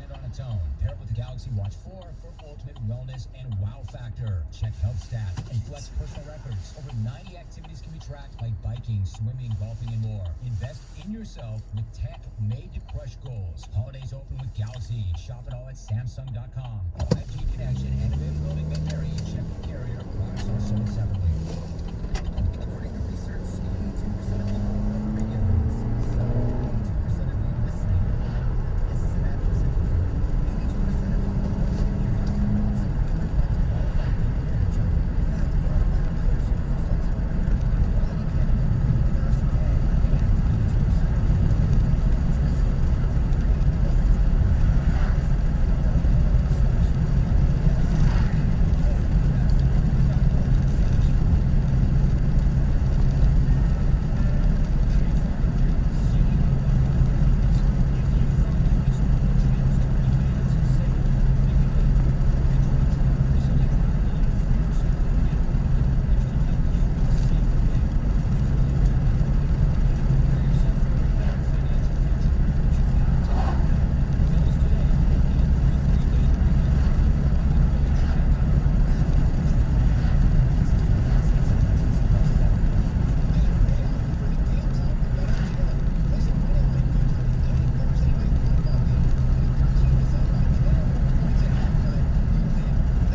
stand on its own. Pair it with the Galaxy Watch 4 for ultimate wellness and wow factor. Check health stats and flex personal records. Over 90 activities can be tracked like biking, swimming, golfing, and more. Invest in yourself with tech made to crush goals. Holidays open with Galaxy. Shop it all at Samsung.com. 5G connection and availability may vary. Check the carrier. Products are sold separately. According to research, 82% of people love radio hits, so 82% of you listening, this is an ad for Central. 82% of you love radio hits, so you would like to qualify to take advantage of. In fact, if you want to find out players who use Texas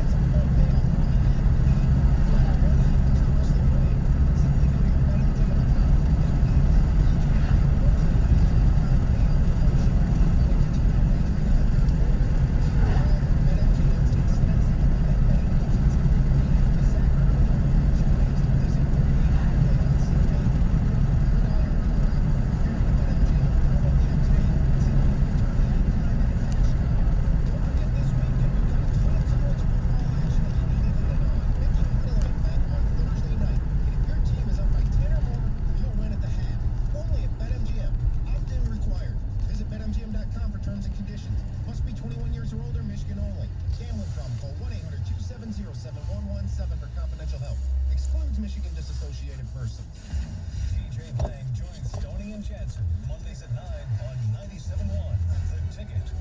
radio, quality candidate, University K, and 82% of you choose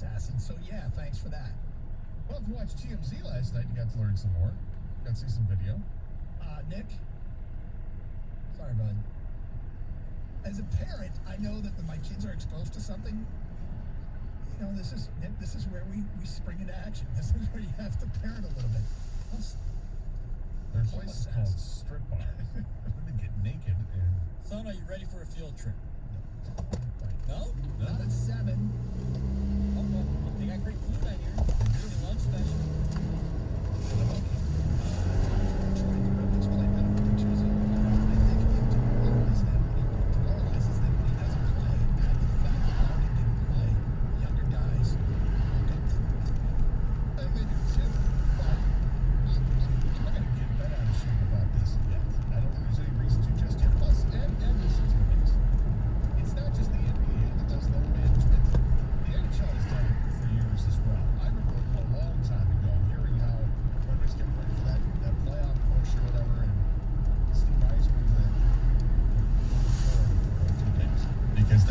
assassin. So yeah, thanks for that. Well, if you watched TMZ last night, you got to learn some more. Got to see some video. Nick. Sorry, bud. As a parent, I know that when my kids are exposed to something, you know, this is where we spring into action. This is where you have to parent a little bit. Plus, There's places called strip bars. Women get naked and... Son, are you ready for a field trip? No? Not at 7. Oh, well, they got great food out here. Really lunch special.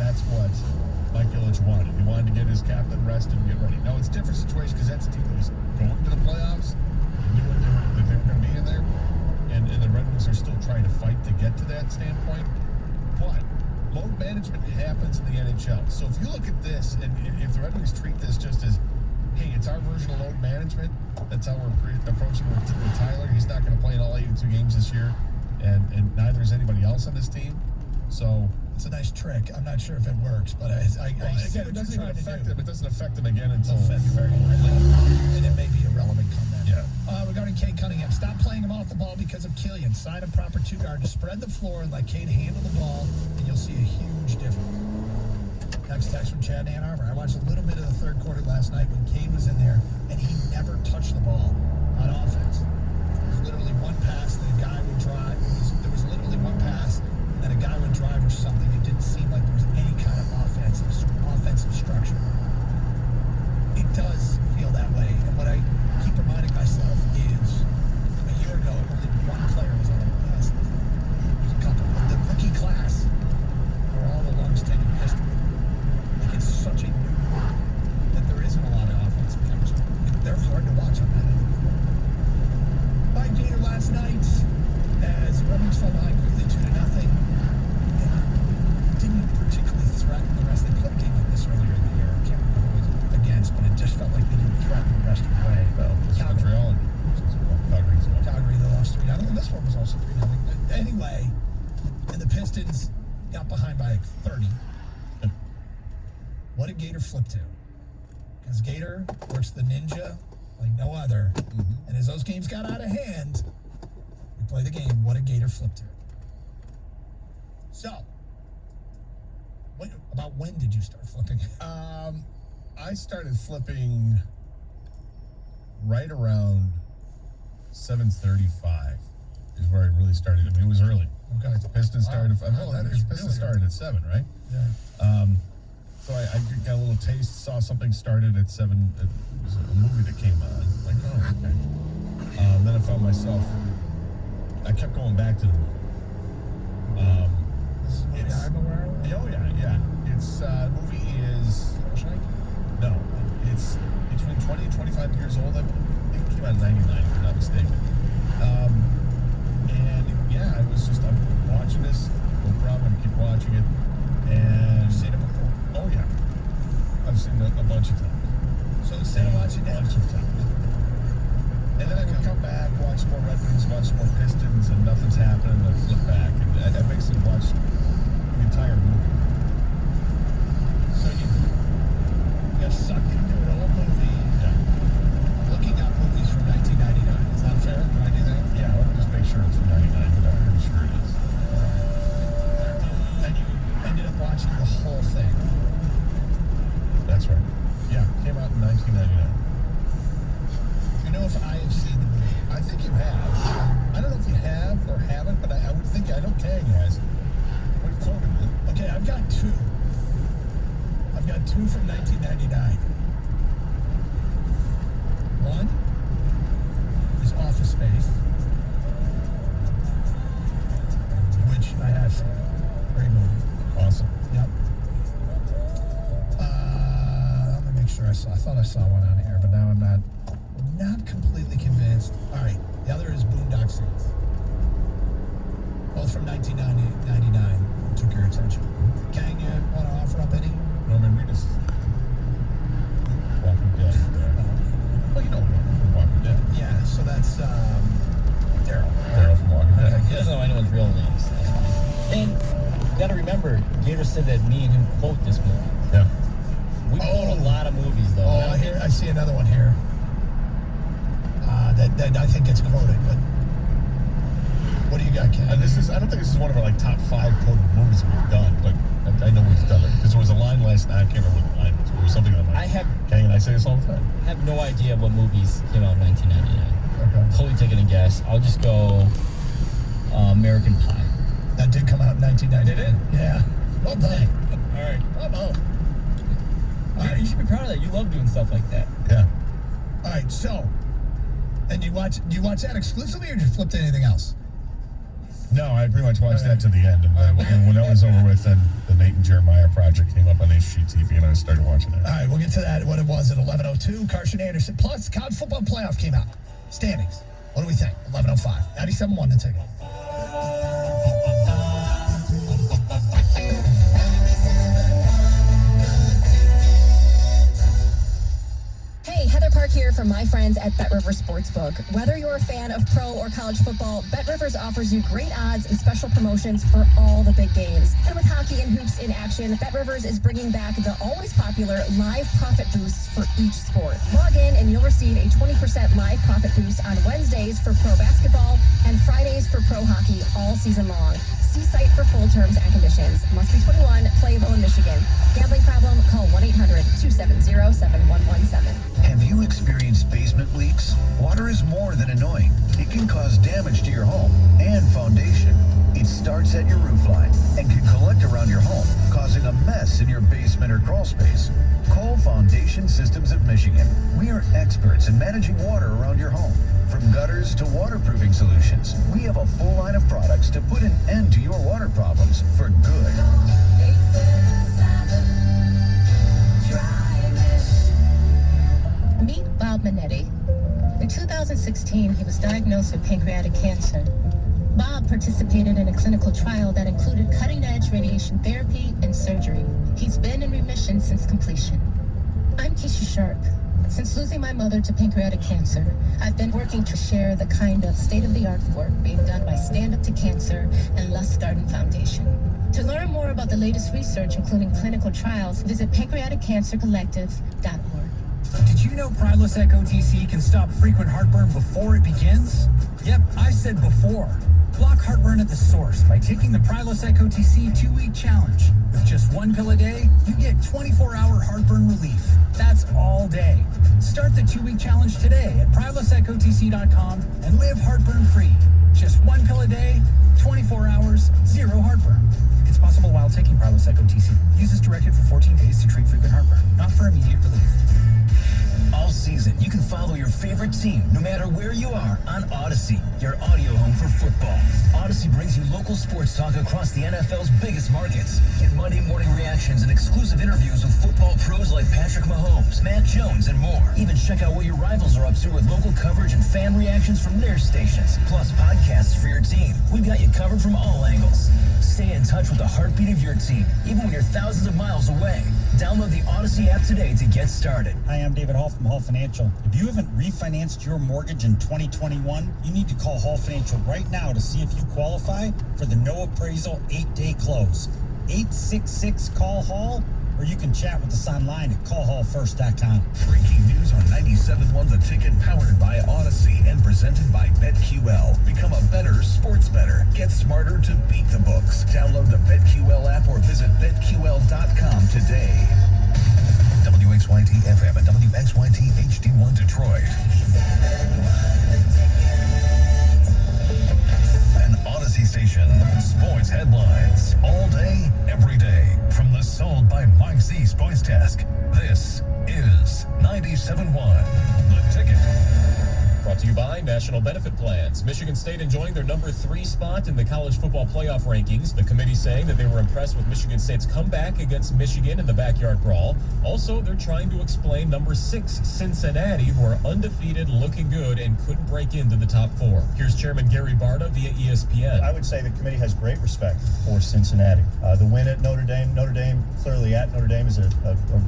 That's what Mike Ilitch wanted. He wanted to get his captain rested and get ready. Now, it's a different situation because that's a team that was going to the playoffs. They knew that they were going to be in there. And the Red Wings are still trying to fight to get to that standpoint. But load management happens in the NHL. So if you look at this, and if the Red Wings treat this just as, hey, it's our version of load management, that's how we're approaching with Tyler. He's not going to play in all 82 games this year. And neither is anybody else on this team. So... It's a nice trick. I'm not sure if it works, but I again, it doesn't even affect them. It doesn't affect them again until February, and it may be irrelevant come then. Yeah. Regarding Cade Cunningham, stop playing him off the ball because of Killian. Sign a proper 2-guard to spread the floor and let Cade handle the ball, and you'll see a huge difference. Next text from Chad in Ann Arbor. I watched a little bit of the third quarter last night when Cade was in there, and he never touched the ball on offense. There was literally one pass that a guy would drive. There was literally one pass that a guy would drive or something. It didn't seem like there was any kind of offensive structure. It does feel that way. And what I keep reminding myself is a year ago, only one player was on the class. There's a couple. But the rookie class are all the longest tenured history. Like, it's such a new group that there isn't a lot of offensive chemistry. They're hard to watch on that end of the floor. By Gator last night, as the Red Wings fell behind quickly 2-0. Didn't particularly threaten the rest. They played a game like this earlier in the year. I can't remember who it was against, but it just felt like they didn't threaten the rest of the way. Well, it's Montreal and Calgary as well. Calgary, they lost 3-0. And this one was also 3-0. But anyway, and the Pistons got behind by like 30. What did Gator flip to? Because Gator works the ninja like no other. Mm-hmm. And as those games got out of hand, we play the game. What did Gator flip to? So, about when did you start flipping? I started flipping right around 7:35 is where I really started. I mean, it was early. Okay. The Pistons started. Pistons started at 7, right? Yeah. So I got a little taste. Saw something started at 7. It was a movie that came on. Like, oh, okay. Then I found myself. I kept going back to the movie. Oh yeah. It's movie is no. It's between 20 and 25 years old. I think it came out in 99, if I'm not mistaken. And yeah, I was just I'm watching this. No problem. I keep watching it. And You've seen it before? Oh yeah, I've seen it a bunch of times. So instead of watching that, a bunch of times. And then I would come back, watch more Red Wings, watch more Pistons, and nothing's happening. Then flip back, and that makes me watch the entire movie. So you got sucked into an old movie. Yeah. Looking up movies from 1999. Is that fair? Can I do that? Yeah, let me just make sure it's from 99, but I'm pretty sure it is. And you ended up watching the whole thing. That's right. Yeah, came out in 1999. You know if I have seen the movie? I think you have. I don't know if you have or haven't, but I would think, I know Kang has. What quoted me? Okay, I've got two. I've got two from 1999. One is Office Space, which I have seen. Great movie. Awesome. Yep. Let me make sure I saw. I thought I saw one on here, but now I'm not completely convinced. All right, the other is Boondock Saints. Both from 1999 took your attention. Kang, you want to offer up any? Norman Reedus. Walking Dead. Well, you know from Walking Dead. Yeah, so that's Daryl. Daryl from Walking Dead. He doesn't know anyone's real names. And you got to remember, Gator said that me and him quote this movie. Yeah. We quote a lot of movies, though. Oh, I see another one here. That I think gets quoted, but what do you got, Ken? I don't think this is one of our like top 5 quoted movies we've done, but I know we've done it because there was a line last night. I can't remember what the line was. But it was something on my. Kang and I say this all the time. I have no idea what movies came out in 1999. Okay. Totally taking a guess. I'll just go American Pie. That did come out in 1990. Did it? Yeah. Well done. All right. Bravo. You should be proud of that. You love doing stuff like that. Yeah. All right, so, and do you watch that exclusively, or did you flip to anything else? No, I pretty much watched that to the end, and when that was over with, then the Nate and Jeremiah project came up on HGTV, and I started watching it. All right, we'll get to that. What it was at 11:02. Carson Anderson. Plus, college football playoff came out. Standings. What do we think? 11:05. 97-1 the ticket. Hey, Heather Park here from my friends at BetRivers Sportsbook. Whether you're a fan of pro or college football, BetRivers offers you great odds and special promotions for all the big games. And with hockey and hoops in action, BetRivers is bringing back the always popular live profit boosts for each sport. Log in and you'll receive a 20% live profit boost on Wednesdays for pro basketball and Fridays for pro hockey all season long. See site for full terms and conditions. Must be 21, playable in Michigan. Gambling problem? Call 1-800-270-7117. Have you experienced basement leaks? Water is more than annoying. It can cause damage to your home and foundation. It starts at your roof line and can collect around your home, causing a mess in your basement or crawl space. Call Foundation Systems of Michigan. We are experts in managing water around your home. From gutters to waterproofing solutions, we have a full line of products to put an end to your water problems for good. Meet Bob Minetti. In 2016, he was diagnosed with pancreatic cancer. Bob participated in a clinical trial that included cutting-edge radiation therapy and surgery. He's been in remission since completion. I'm Keisha Sharp. Since losing my mother to pancreatic cancer, I've been working to share the kind of state-of-the-art work being done by Stand Up to Cancer and Lust Garden Foundation. To learn more about the latest research, including clinical trials, visit pancreaticcancercollective.org. Did you know Prilosec OTC can stop frequent heartburn before it begins? Yep, I said before. Block heartburn at the source by taking the Prilosec OTC 2-week challenge. With just 1 pill a day, you get 24-hour heartburn relief. That's all day. Start the 2-week challenge today at prilosecotc.com and live heartburn-free. Just 1 pill a day, 24 hours, 0 heartburn. It's possible while taking Prilosec OTC. Use as directed for 14 days to treat frequent heartburn, not for immediate relief. All season, you can follow your favorite team, no matter where you are, on Odyssey, your audio home for football. Odyssey brings you local sports talk across the NFL's biggest markets. Get Monday morning reactions and exclusive interviews with football pros like Patrick Mahomes, Matt Jones, and more. Even check out what your rivals are up to with local coverage and fan reactions from their stations, plus podcasts for your team. We've got you covered from all angles. Stay in touch with the heartbeat of your team, even when you're thousands of miles away. Download the Odyssey app today to get started. Hi, I'm David Hall from Hall Financial. If you haven't refinanced your mortgage in 2021, you need to call Hall Financial right now to see if you qualify for the no appraisal 8-day close. 866-CALL-HALL, or you can chat with us online at callhallfirst.com. Breaking news on 97.1 The Ticket, powered by Odyssey and presented by BetQL. Become a better sports bettor. Get smarter to beat the books. Download the BetQL app or visit betql.com today. WXYT FM and WXYT HD1 Detroit. An Odyssey station. Sports headlines. All day, every day. From the Sold by Mike Z Sports Desk. This is 97.1 The Ticket. Brought to you by National Benefit Plans. Michigan State enjoying their number 3 spot in the college football playoff rankings. The committee saying that they were impressed with Michigan State's comeback against Michigan in the backyard brawl. Also, they're trying to explain number 6 Cincinnati, who are undefeated, looking good, and couldn't break into the top 4. Here's Chairman Gary Barta via ESPN. I would say the committee has great respect for Cincinnati. The win at Notre Dame clearly at Notre Dame is a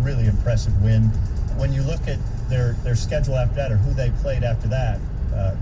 really impressive win. When you look at their schedule after that, or who they played after that,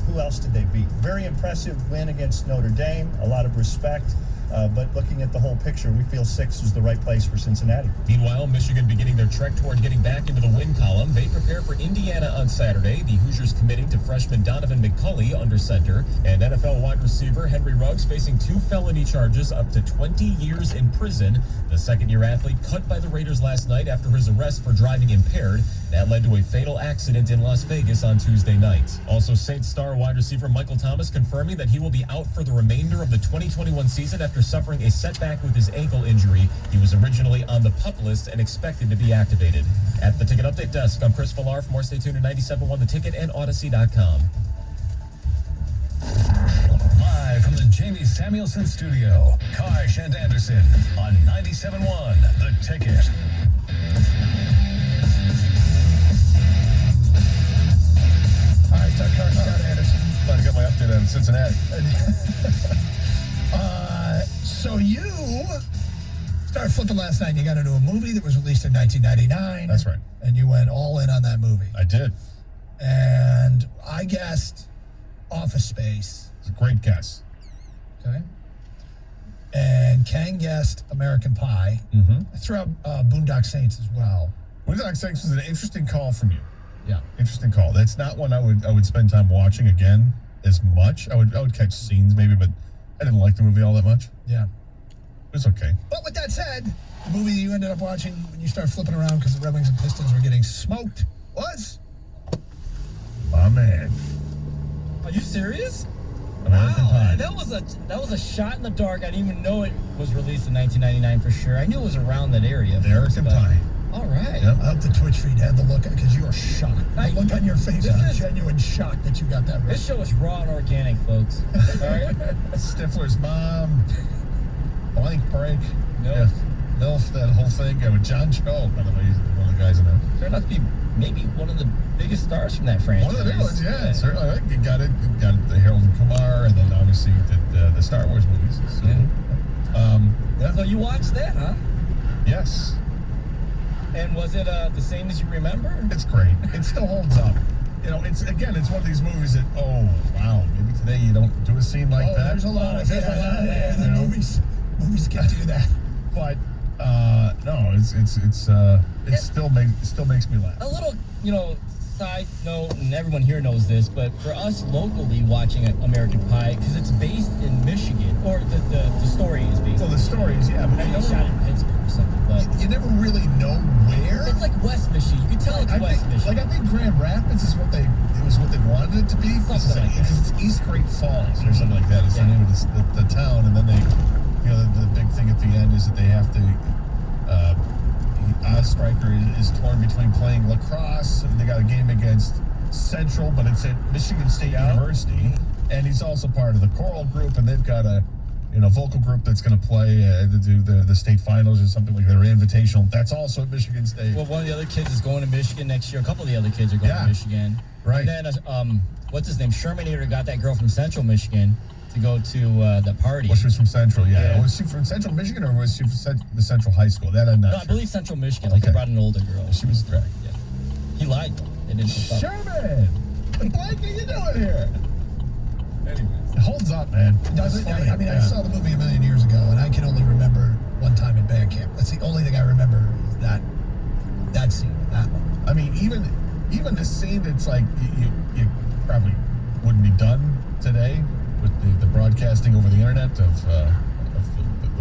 who else did they beat? Very impressive win against Notre Dame, a lot of respect. But looking at the whole picture, we feel 6 was the right place for Cincinnati. Meanwhile, Michigan beginning their trek toward getting back into the win column. They prepare for Indiana on Saturday. The Hoosiers committing to freshman Donovan McCulley under center. And NFL wide receiver Henry Ruggs facing 2 felony charges up to 20 years in prison. The second-year athlete cut by the Raiders last night after his arrest for driving impaired. That led to a fatal accident in Las Vegas on Tuesday night. Also, Saints star wide receiver Michael Thomas confirming that he will be out for the remainder of the 2021 season after suffering a setback with his ankle injury. He was originally on the PUP list and expected to be activated. At the Ticket Update Desk, I'm Chris Villar. For more, stay tuned to 97.1 The Ticket and Odyssey.com. Live from the Jamie Samuelson Studio, Karsh and Anderson on 97.1 The Ticket. All right, Karsh, Scott Anderson. Glad to get my update on Cincinnati. So you started flipping last night and you got into a movie that was released in 1999. That's right. And you went all in on that movie. I did. And I guessed Office Space. It's a great guess. Okay. And Ken guessed American Pie. Mm-hmm. I threw out Boondock Saints as well. Boondock Saints was an interesting call from you. Yeah. Interesting call. That's not one I would spend time watching again as much. I would catch scenes maybe, but I didn't like the movie all that much. Yeah. It was okay. But with that said, the movie you ended up watching when you started flipping around because the Red Wings and Pistons were getting smoked was? My man. Are you serious? American Pie. That was a shot in the dark. I didn't even know it was released in 1999 for sure. I knew it was around that area. American Pie. All right. Yep. I hope the Twitch feed had the look because you are shocked. The look on your face is genuine shock that you got that right. This show is raw and organic, folks. All right. Stifler's mom. Blank break. Milf. Milf, that whole thing. Yeah, with John Cho, by the way, he's one of the guys in there. Turned out to be maybe one of the biggest stars from that franchise. One of the big ones, yeah. Certainly. You got it. You got the Harold and Kumar, and then obviously the Star Wars movies. So, yeah. So you watched that, huh? Yes. And was it the same as you remember? It's great. It still holds up. You know, it's one of these movies that, oh, wow, maybe today you don't do a scene like that. There's a lot of the movies can do that. But no, it still makes me laugh. A little, side note, and everyone here knows this, but for us locally watching American Pie, because it's based in Michigan, or the story is based. Well, the stories, yeah, but maybe shot in Pittsburgh or something. But you never really know where. It's like West Michigan. You can tell it's West Michigan. I think Grand Rapids is what they wanted it to be. Because it's East Great Falls or something like that. It's the name of the town, and then they, the big thing at the end is that they have to. Striker is torn between playing lacrosse. They got a game against Central, but it's at Michigan State University, and he's also part of the choral group, and they've got a vocal group that's going to play to do the state finals or something like that, or invitational. That's also at Michigan State. Well, one of the other kids is going to Michigan next year. A couple of the other kids are going to Michigan. Right. And then, what's his name? Shermanator got that girl from Central Michigan to go to the party. Well, she was from Central, yeah. Was she from Central Michigan, or was she from the Central High School? That I'm not sure. I believe Central Michigan. Like, they brought an older girl. She was a drag. Yeah. He lied, though. They didn't Sherman! What are you doing here? Anyways. It holds up, man. I saw the movie a million years ago, and I can only remember one time in band camp. That's the only thing I remember is that scene, that one. I mean, even the scene that's like, you probably wouldn't be done today with the broadcasting over the internet of the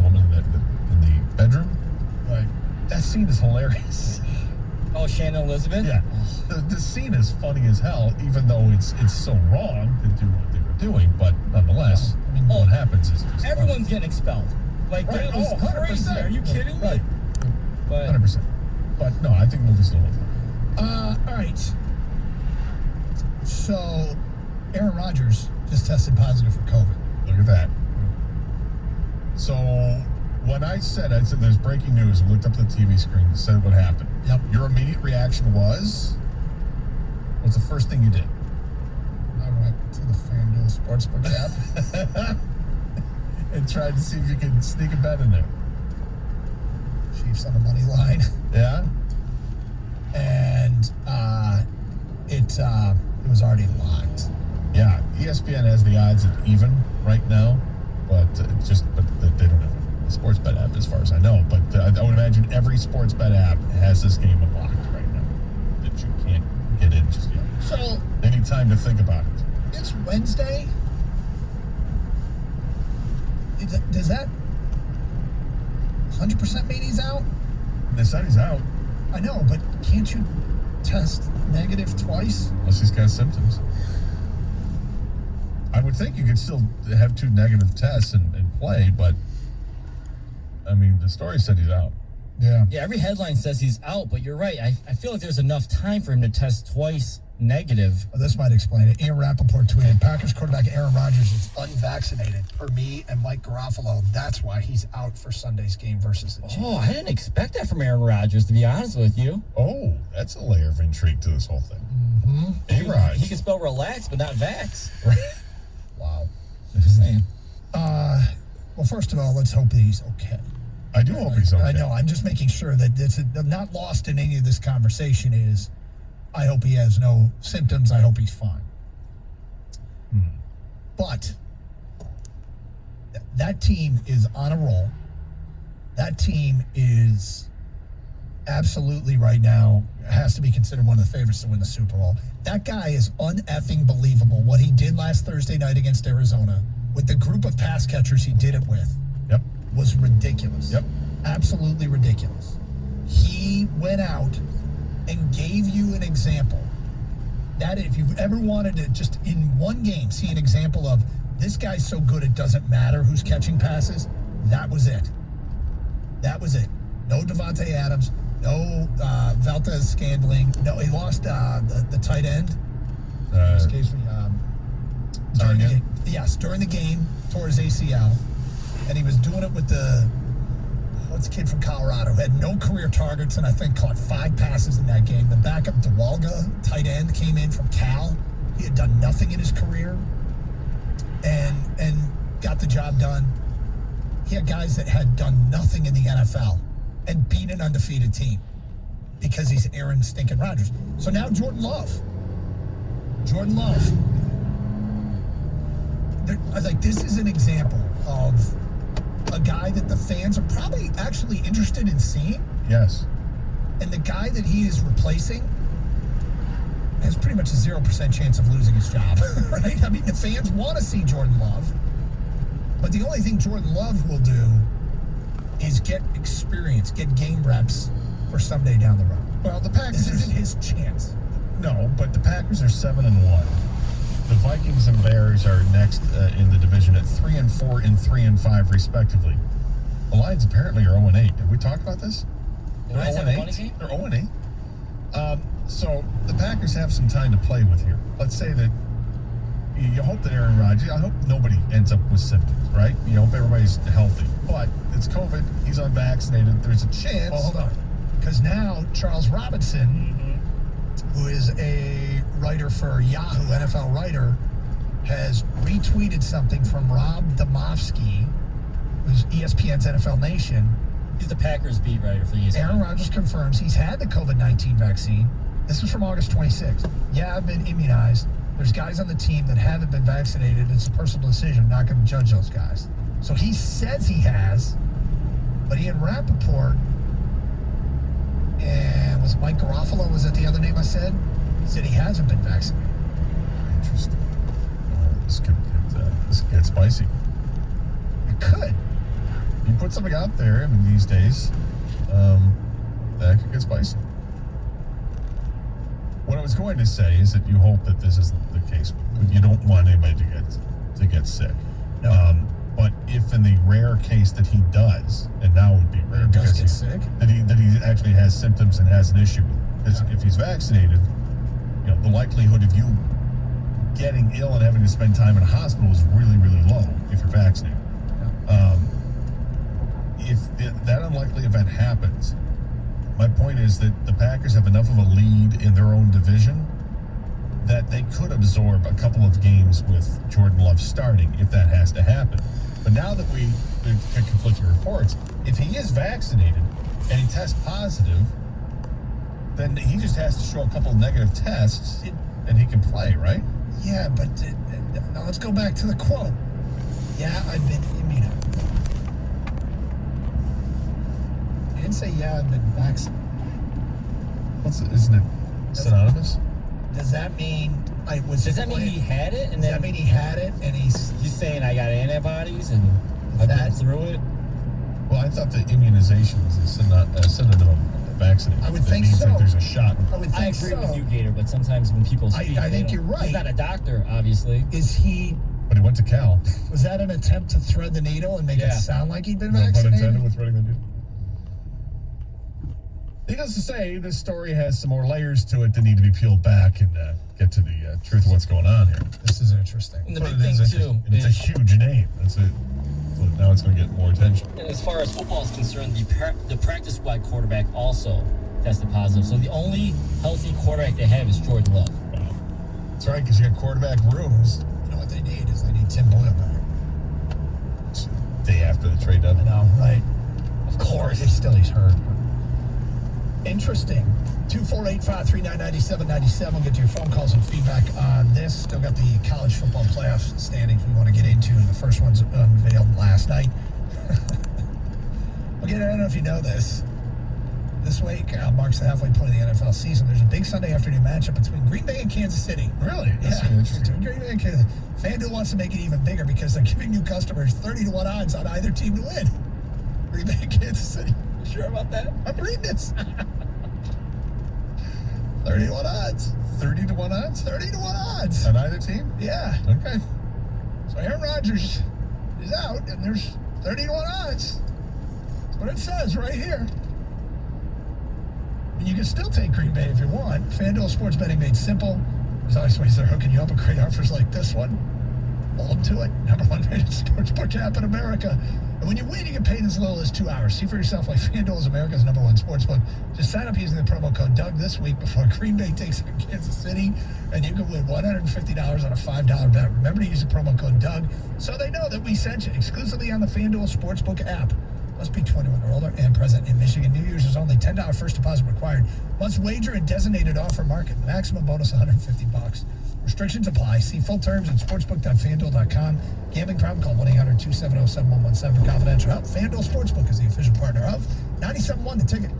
woman in the bedroom. Right. That scene is hilarious. Oh, Shannon Elizabeth? Yeah. The scene is funny as hell, even though it's so wrong to do what they were doing, but nonetheless, what happens is just everyone's getting expelled. Like, that was crazy. 100%. Are you kidding me? Right. But 100%. But no, I think the movie still holds up. All right. So Aaron Rodgers just tested positive for COVID. Look at that. So when I said there's breaking news, I looked up the TV screen and said what happened. Yep. Your immediate reaction was? What's the first thing you did? I went to the FanDuel Sportsbook app. And tried to see if you could sneak a bet in there. Chiefs on the money line. Yeah? And it was already locked. Yeah, ESPN has the odds at even right now, but they don't have a sports bet app as far as I know. But I would imagine every sports bet app has this game unlocked right now that you can't get in just yet. So They need time to think about it. it's Wednesday. Does that 100% mean he's out? They said he's out I know, but can't you test negative twice? unless he's got symptoms. I would think you could still have 2 negative tests and play, but I mean, the story said he's out. Yeah. Yeah, every headline says he's out, but you're right. I feel like there's enough time for him to test twice negative. Well, this might explain it. Ian Rappaport tweeted, Packers quarterback Aaron Rodgers is unvaccinated per me and Mike Garofalo. That's why he's out for Sunday's game versus the Chiefs. Oh, I didn't expect that from Aaron Rodgers, to be honest with you. Oh, that's a layer of intrigue to this whole thing. Mm-hmm. A-Rod. He can spell relax, but not vax. Wow. Just saying. Well, first of all, let's hope that he's okay. I do hope he's okay. I know. I'm just making sure that it's not lost in any of this conversation is I hope he has no symptoms. I hope he's fine. But that team is on a roll. That team is absolutely right now has to be considered one of the favorites to win the Super Bowl. That guy is un-effing believable. What he did last Thursday night against Arizona with the group of pass catchers he did it with. Yep. Was ridiculous. Yep. Absolutely ridiculous. He went out and gave you an example that if you've ever wanted to just in one game see an example of this guy's so good it doesn't matter who's catching passes, that was it. That was it. No Devontae Adams, no Valdez Scantling. No, he lost the tight end. Excuse me. During the game. Yes, during the game, tore his ACL. And he was doing it with what's the kid from Colorado, who had no career targets and I think caught 5 passes in that game. The backup DeWalga, tight end, came in from Cal. He had done nothing in his career and got the job done. He had guys that had done nothing in the NFL and beat an undefeated team because he's Aaron stinking Rodgers. So now Jordan Love. I think this is an example of a guy that the fans are probably actually interested in seeing. Yes. And the guy that he is replacing has pretty much a 0% chance of losing his job, right? I mean, the fans want to see Jordan Love, but the only thing Jordan Love will do is get experience, get game reps for someday down the road. Well, the Packers. This isn't his chance. No, but the Packers are 7-1. The Vikings and Bears are next in the division at 3-4 and 3-5 respectively. The Lions apparently are 0-8. Have we talked about this? The Lions have a money game? They're 0-8. So the Packers have some time to play with here. Let's say that you hope that Aaron Rodgers, I hope nobody ends up with symptoms, right? You hope everybody's healthy. But it's COVID. He's unvaccinated. There's a chance. Well, hold on. Because now Charles Robinson, who is a writer for Yahoo, NFL writer, has retweeted something from Rob Domofsky, who's ESPN's NFL Nation. He's the Packers beat writer for ESPN. Aaron Rodgers confirms he's had the COVID-19 vaccine. This was from August 26th. Yeah, I've been immunized. There's guys on the team that haven't been vaccinated. It's a personal decision. I'm not going to judge those guys. So he says he has, but Ian Rappaport and was Mike Garofalo, was that the other name I said? Said he hasn't been vaccinated. Interesting. This could get spicy. It could. You put something out there, I mean, these days, that could get spicy. What I was going to say is that you hope that this isn't the case. You don't want anybody to get sick. No. But if in the rare case that he does, and now would be rare Does because get sick? that he actually has symptoms and has an issue with it. Because if he's vaccinated, the likelihood of you getting ill and having to spend time in a hospital is really, really low if you're vaccinated. If that unlikely event happens, my point is that the Packers have enough of a lead in their own division that they could absorb a couple of games with Jordan Love starting if that has to happen. But now that we get conflicting reports, if he is vaccinated and he tests positive, then he just has to show a couple of negative tests and he can play, right? Yeah, but now let's go back to the quote. Yeah, I've been immunized. He didn't say, yeah, I've been vaccinated. Isn't it synonymous? Does that mean Does that mean he had it? And does that mean he had it and he's saying I got antibodies and I've been through it? Well, I thought the immunization was a synonym of vaccinate. I would That think means so. that there's a shot. I would I think agree so. with you, Gator, but sometimes when people speak, I think you're right. He's not a doctor, obviously. Is he? But he went to Cal. Was that an attempt to thread the needle and make it sound like he'd been No pun vaccinated? intended with threading the needle. Needless to say, this story has some more layers to it that need to be peeled back and get to the truth of what's going on here. This is interesting. And the But big it is thing, interesting. too, And it's a huge name. That's it. So now it's going to get more attention. And as far as football is concerned, the practice squad quarterback also tested positive. So the only healthy quarterback they have is Jordan Love. Wow. That's right, because you got quarterback rooms. You know what they need is they need Tim Boyle back. It's the day after the trade deadline. I know, right? Of course. He's hurt. Interesting. 248-539-9797. We'll get to your phone calls and feedback on this. Still got the college football playoff standings we want to get into. The first one's unveiled last night. Again, I don't know if you know this. This week marks the halfway point of the NFL season. There's a big Sunday afternoon matchup between Green Bay and Kansas City. Really? That's interesting. Between Green Bay and Kansas. FanDuel wants to make it even bigger because they're giving new customers 30-1 odds on either team to win. Green Bay and Kansas City. You sure about that? I'm reading this. 30-1 odds. 30-1 odds? 30-1 odds. On either team? Yeah. Okay. So Aaron Rodgers is out, and there's 30-1 odds. That's what it says right here. And you can still take Green Bay if you want. FanDuel sports betting made simple. There's always ways they're hooking you up with great offers like this one. Hold them to it. #1 rated sportsbook app in America. And when you win, you get paid as little as 2 hours. See for yourself why FanDuel is America's #1 sportsbook. Just sign up using the promo code Doug this week before Green Bay takes on Kansas City, and you can win $150 on a $5 bet. Remember to use the promo code Doug so they know that we sent you exclusively on the FanDuel sportsbook app. Must be 21 or older and present in Michigan. New users only. $10 first deposit required. Must wager in designated offer market. Maximum bonus $150. Restrictions apply. See full terms at sportsbook.fanduel.com. Gambling problem? Call 1-800-270-7117 for confidential help. FanDuel Sportsbook is the official partner of 97.1 The Ticket.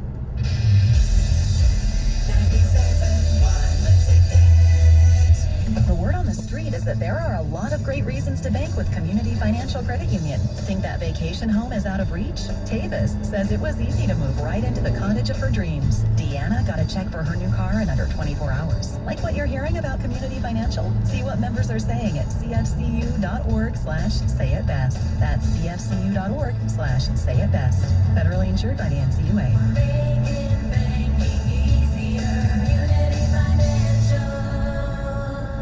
The word on the street is that there are a lot of great reasons to bank with Community Financial Credit Union. Think that vacation home is out of reach? Tavis says it was easy to move right into the cottage of her dreams. Deanna got a check for her new car in under 24 hours. Like what you're hearing about Community Financial? See what members are saying at cfcu.org/sayitbest. That's cfcu.org/sayitbest. Federally insured by the NCUA.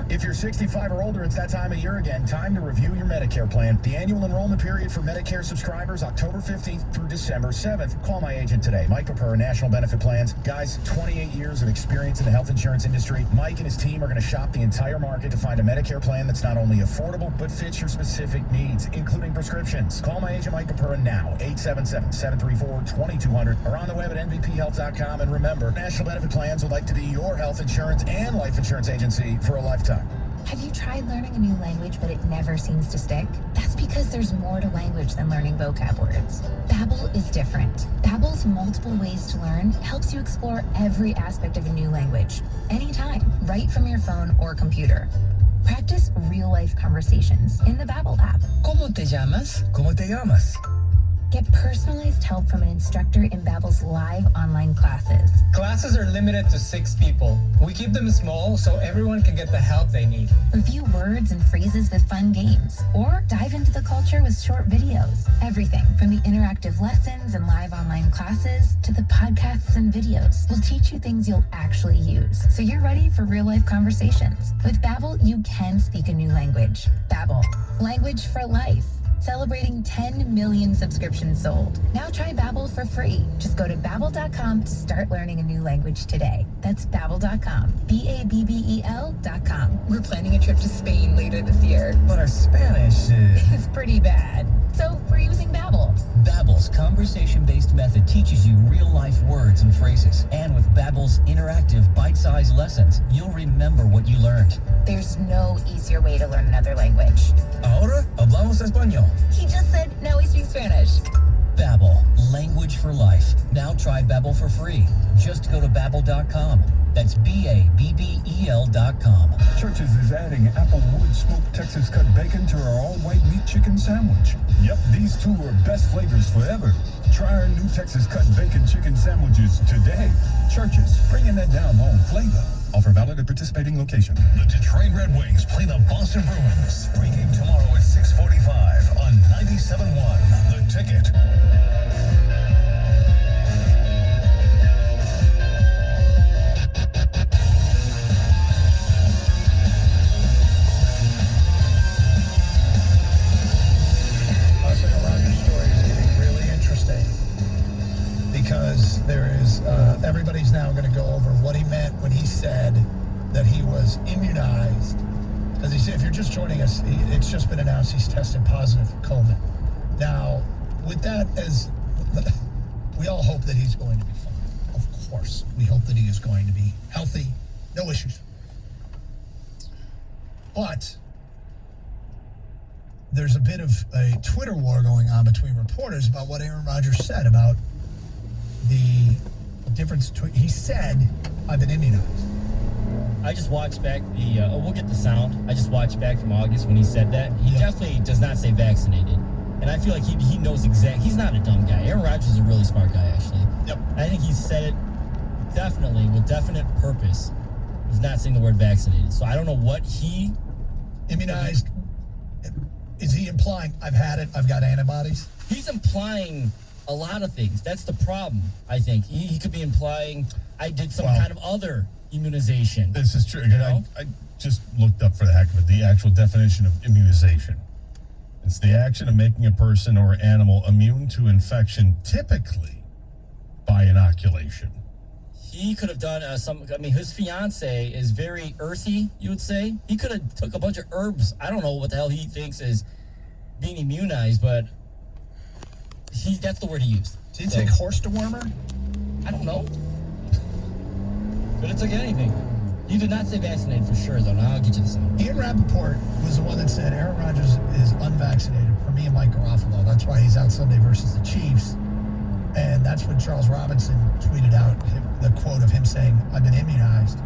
If you're 65 or older, it's that time of year again. Time to review your Medicare plan. The annual enrollment period for Medicare subscribers, October 15th through December 7th. Call my agent today, Mike Pepper, National Benefit Plans. Guys, 28 years of experience in the health insurance industry. Mike and his team are going to shop the entire market to find a Medicare plan that's not only affordable, but fits your specific needs, including prescriptions. Call my agent, Mike Pepper, now, 877-734-2200, or on the web at nvphealth.com. And remember, National Benefit Plans would like to be your health insurance and life insurance agency for a lifetime. Have you tried learning a new language, but it never seems to stick? That's because there's more to language than learning vocab words. Babbel is different. Babbel's multiple ways to learn helps you explore every aspect of a new language, anytime, right from your phone or computer. Practice real-life conversations in the Babbel app. ¿Cómo te llamas? ¿Cómo te llamas? Get personalized help from an instructor in Babbel's live online classes. Classes are limited to 6 people. We keep them small so everyone can get the help they need. Review words and phrases with fun games, or dive into the culture with short videos. Everything from the interactive lessons and live online classes to the podcasts and videos will teach you things you'll actually use, so you're ready for real-life conversations. With Babbel, you can speak a new language. Babbel, language for life. Celebrating 10 million subscriptions sold. Now try Babbel for free. Just go to Babbel.com to start learning a new language today. That's Babbel.com. Babbel.com. We're planning a trip to Spain later this year. But our Spanish is pretty bad. So we're using Babbel. Babbel's conversation-based method teaches you real-life words and phrases. And with Babbel's interactive, bite-sized lessons, you'll remember what you learned. There's no easier way to learn another language. Ahora hablamos español. He just said, now we speak Spanish. Babbel, language for life. Now try Babbel for free. Just go to Babbel.com. That's Babbel.com. Churches is adding Applewood smoked Texas cut bacon to our all-white meat chicken sandwich. Yep, these 2 are best flavors forever. Try our new Texas cut bacon chicken sandwiches today. Churches, bringing that down home flavor. Offer valid at participating location. The Detroit Red Wings play the Boston Bruins. Pregame tomorrow at 6:45 on 97.1 The Ticket. Rodgers story is getting really interesting because there is everybody's now going to go over what he meant when he said that he was immunized. As he said, if you're just joining us, it's just been announced he's tested positive for COVID. Now, with that as we all hope that he's going to be fine. Of course, we hope that he is going to be healthy, no issues. But there's a bit of a Twitter war going on between reporters about what Aaron Rodgers said about the difference between, he said, I've been immunized. I just watched back we'll get the sound. I just watched back from August when he said that. He definitely does not say vaccinated. And I feel like he knows exactly, he's not a dumb guy. Aaron Rodgers is a really smart guy, actually. Yep. I think he said it definitely with definite purpose. He's not saying the word vaccinated. So I don't know what he... Immunized. Is he implying, I've had it, I've got antibodies? He's implying a lot of things. That's the problem, I think. He could be implying, I did some kind of other immunization. This is true. Again, I just looked up for the heck of it, the actual definition of immunization. It's the action of making a person or animal immune to infection, typically by inoculation. He could have done his fiance is very earthy, you would say. He could have took a bunch of herbs. I don't know what the hell he thinks is being immunized, but that's the word he used. Did he take horse dewormer? I don't know. But it took anything. You did not say vaccinated for sure, though. Now I'll get you the sound. Ian Rappaport was the one that said Aaron Rodgers is unvaccinated for me and Mike Garofalo. That's why he's out Sunday versus the Chiefs. And that's when Charles Robinson tweeted out the quote of him saying, I've been immunized.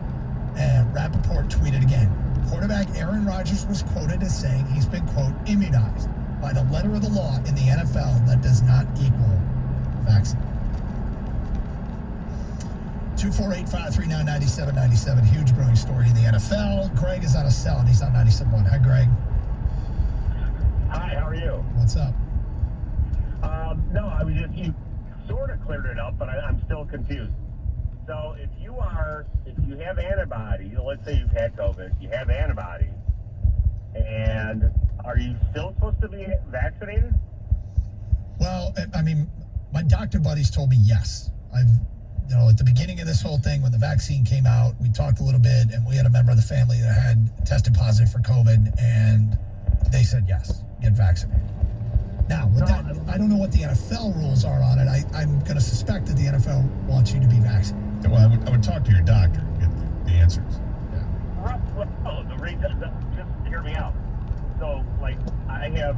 And Rappaport tweeted again. Quarterback Aaron Rodgers was quoted as saying he's been, quote, immunized. By the letter of the law in the NFL, that does not equal vaccine. 248-539-9797. Huge growing story in the NFL. Greg is on a cell and he's on 97.1. Hi, Greg. Hi, how are you? What's up? No, I was just, you sort of cleared it up, but I'm still confused. So if you have antibodies, let's say you've had COVID, you have antibodies, and are you still supposed to be vaccinated? Well, I mean, my doctor buddies told me yes. At the beginning of this whole thing, when the vaccine came out, we talked a little bit, and we had a member of the family that had tested positive for COVID, and they said yes, get vaccinated. Now, I don't know what the NFL rules are on it. I'm going to suspect that the NFL wants you to be vaccinated. Well, I would talk to your doctor and get the answers. Well, the reason, just hear me out. So, I have,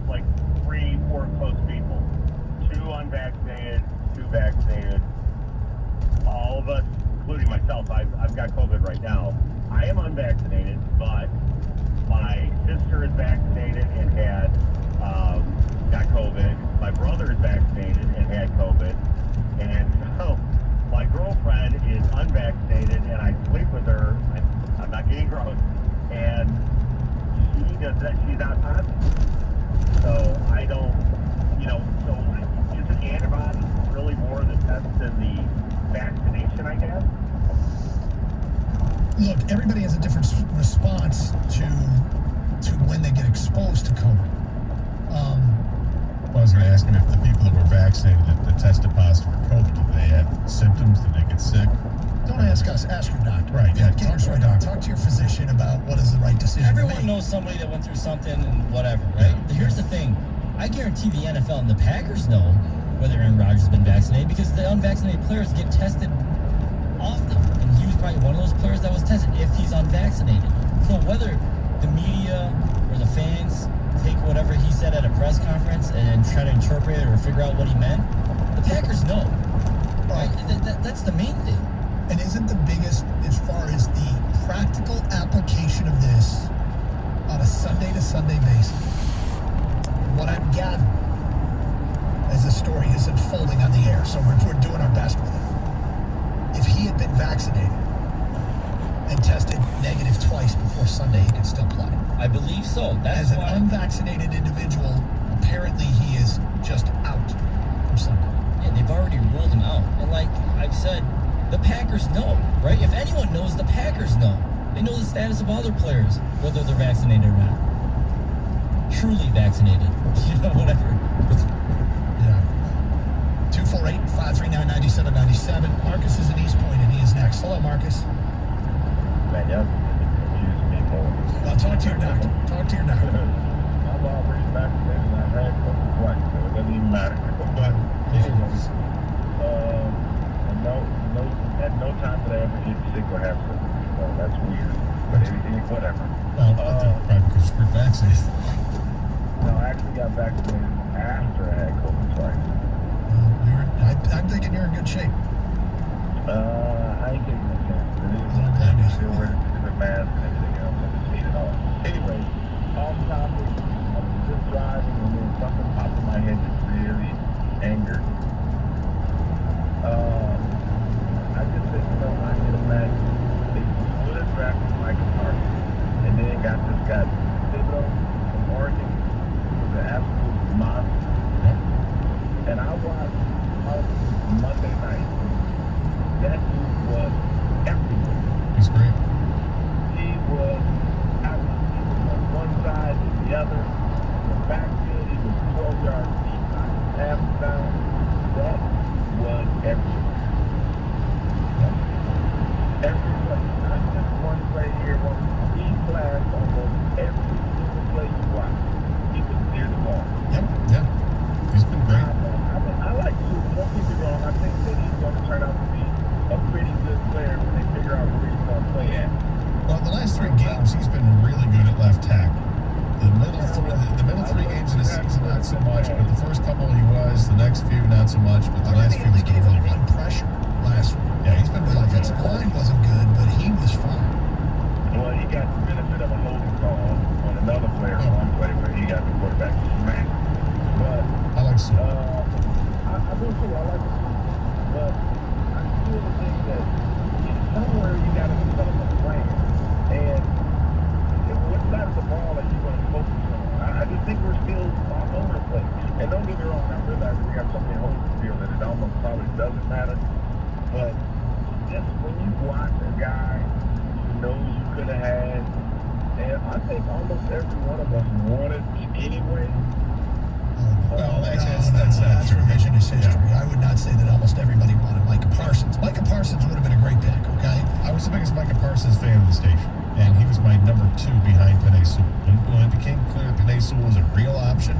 3-4 close people. 2 unvaccinated, 2 vaccinated. All of us, including myself, I've got COVID right now. I am unvaccinated, but my sister is vaccinated and had got COVID. my brother is vaccinated and had COVID, and so my girlfriend is unvaccinated, and I sleep with her. I'm not getting gross, and she does that. She's not positive, so I don't. So is the antibody really more the test than the vaccination, I guess? Look, everybody has a different response to when they get exposed to COVID. I was going to ask him if the people that were vaccinated that tested positive for COVID, did they have symptoms? Did they get sick? Don't ask us. Ask your doctor. Right. Yeah. Talk to your doctor. Talk to your physician about what is the right decision. Everyone knows somebody that went through something and whatever, right? Here's the thing. I guarantee the NFL and the Packers know whether Aaron Rodgers has been vaccinated because the unvaccinated players get tested often. And he was probably one of those players that was tested if he's unvaccinated. So whether the media or the fans take whatever he said at a press conference and try to interpret it or figure out what he meant, the Packers know. Right? That's the main thing. And isn't the biggest, as far as the practical application of this on a Sunday to Sunday basis, what I'm gathering as the story is unfolding on the air, so we're doing our best with it. If he had been vaccinated and tested negative twice before Sunday, he could still play. I believe so. That's as an unvaccinated individual, apparently he is just out for Sunday. Yeah, they've already ruled him out. And like I've said, the Packers know, right? If anyone knows, the Packers know. They know the status of other players, whether they're vaccinated or not. Truly vaccinated. Whatever. Yeah. 248-539-9797. Marcus is in East Point, and he is next. Hello, Marcus. Man, y'all confuse me more. Well, talk to your doctor. Talk to your doctor. I'm already vaccinated, and I've had COVID twice, so it doesn't even matter. But anyway, at no time did I ever get sick or have symptoms. So that's weird. But whatever. Well, probably because you're vaccinated. No, I actually got vaccinated after I had COVID twice. I'm thinking you're in good shape. I ain't taking no chance. I'm still wearing the mask and everything else. I just hate it all. Anyway, off topic, I was just driving and then something popped in my head that really angered. I just said, I can imagine if you would have drafted Michael Parsons and then got this guy, Thibodeau from Oregon, who was an absolute monster. And I watched Monday night. That dude was everywhere. He's great. He was on one side and the other. The backfield, he was 12 yards deep, half down. That was everywhere. Every play, not just one play here, he flashed almost every single play you watch. He was near the ball. Yep. He's been great. I like to, don't get me wrong, I think that he's going to turn out to be a pretty good player when they figure out where he's going to play at. Well, the last 3 games, he's been really good at left tackle. The middle three games of the season, not so much, but the first couple he was, the next few, not so much, but the last few he's been really good. Pressure last week. Yeah, he's been The really good. offensive line wasn't good, but he was fine. Well, he got the benefit of a holding call on another player, one play where he got the quarterback smacked. But I like Sue. I do too. I like it. But I still think that somewhere you got to develop a plan. And what side of the ball are you going to focus on? I just think we're still all over the place. And don't get me wrong, I realize we got so many holes in the field that it almost probably doesn't matter. But just when you watch a guy you know you could have had, and I think almost every one of us wanted anyway. Well, that's revisionist history. I would not say that almost everybody wanted Micah Parsons. Micah Parsons would have been a great pick, okay? I was the biggest Micah Parsons fan of the station, and he was my number 2 behind Penei Sewell. When it became clear that Penei Sewell was a real option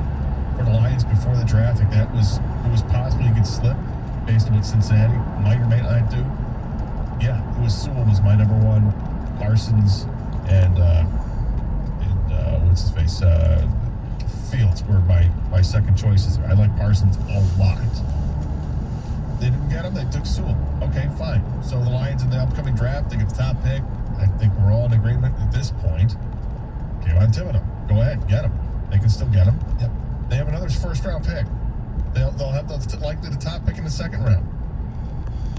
for the Lions before the draft, it was possible he could slip based on what Cincinnati might or may not do. Yeah, it was Sewell was my number 1, Parsons and what's his face, Fields were my second choices. I like Parsons a lot. They didn't get him. They took Sewell. Okay, fine. So the Lions in the upcoming draft, they get the top pick. I think we're all in agreement at this point. Kayvon Thibodeau. Go ahead, get him. They can still get him. Yep. They have another first-round pick. They'll have likely the top pick in the second round.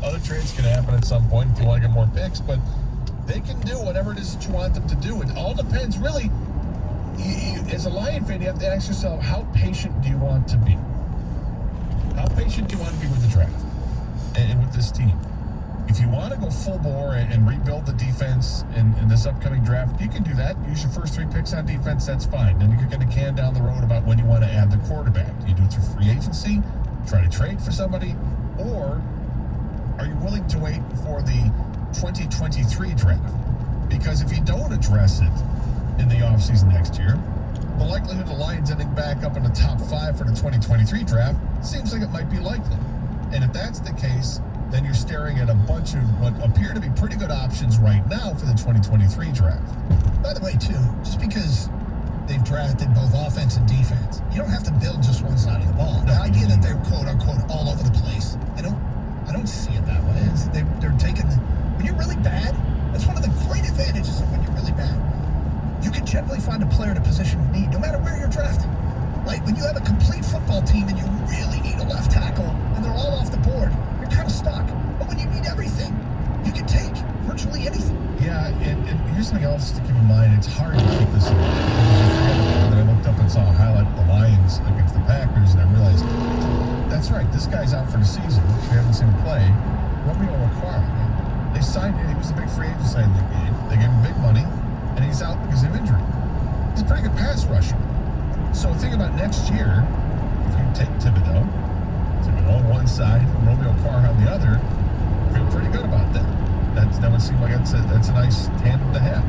Other trades can happen at some point if you want to get more picks, but they can do whatever it is that you want them to do. It all depends, really. As a Lion fan, you have to ask yourself, how patient do you want to be? How patient do you want to be with the draft and with this team? If you want to go full bore and rebuild the defense in this upcoming draft, you can do that. Use your first 3 picks on defense, that's fine. Then you're going to can down the road about when you want to add the quarterback. Do you do it through free agency, try to trade for somebody, or are you willing to wait for the 2023 draft? Because if you don't address it in the offseason next year, the likelihood of the Lions ending back up in the top 5 for the 2023 draft seems like it might be likely. And if that's the case, then you're staring at a bunch of what appear to be pretty good options right now for the 2023 draft. By the way, too, just because they've drafted both offense and defense, you don't have to build just one side of the ball. The idea that they're quote unquote all over the place, I don't see it that way. They're taking when you're really bad. That's one of the great advantages of when you're really bad. You can generally find a player in a position of need, no matter where you're drafted. Like when you have a complete football team and you really need a left tackle, and they're all off the board, you're kind of stuck. But when you need everything, you can take virtually anything. Yeah, and here's something else to keep in mind. It's hard to keep this in. And I looked up and saw a highlight of the Lions against the Packers, and I realized, that's right, this guy's out for the season. We haven't seen him play. Romeo Okwara. They signed him. He was a big free agent signing they gave. They gave him big money, and he's out because of injury. He's a pretty good pass rusher. So think about next year, if you take Thibodeau on one side, Romeo Okwara on the other, feel pretty good about that. That would seem like that's a nice tandem to have.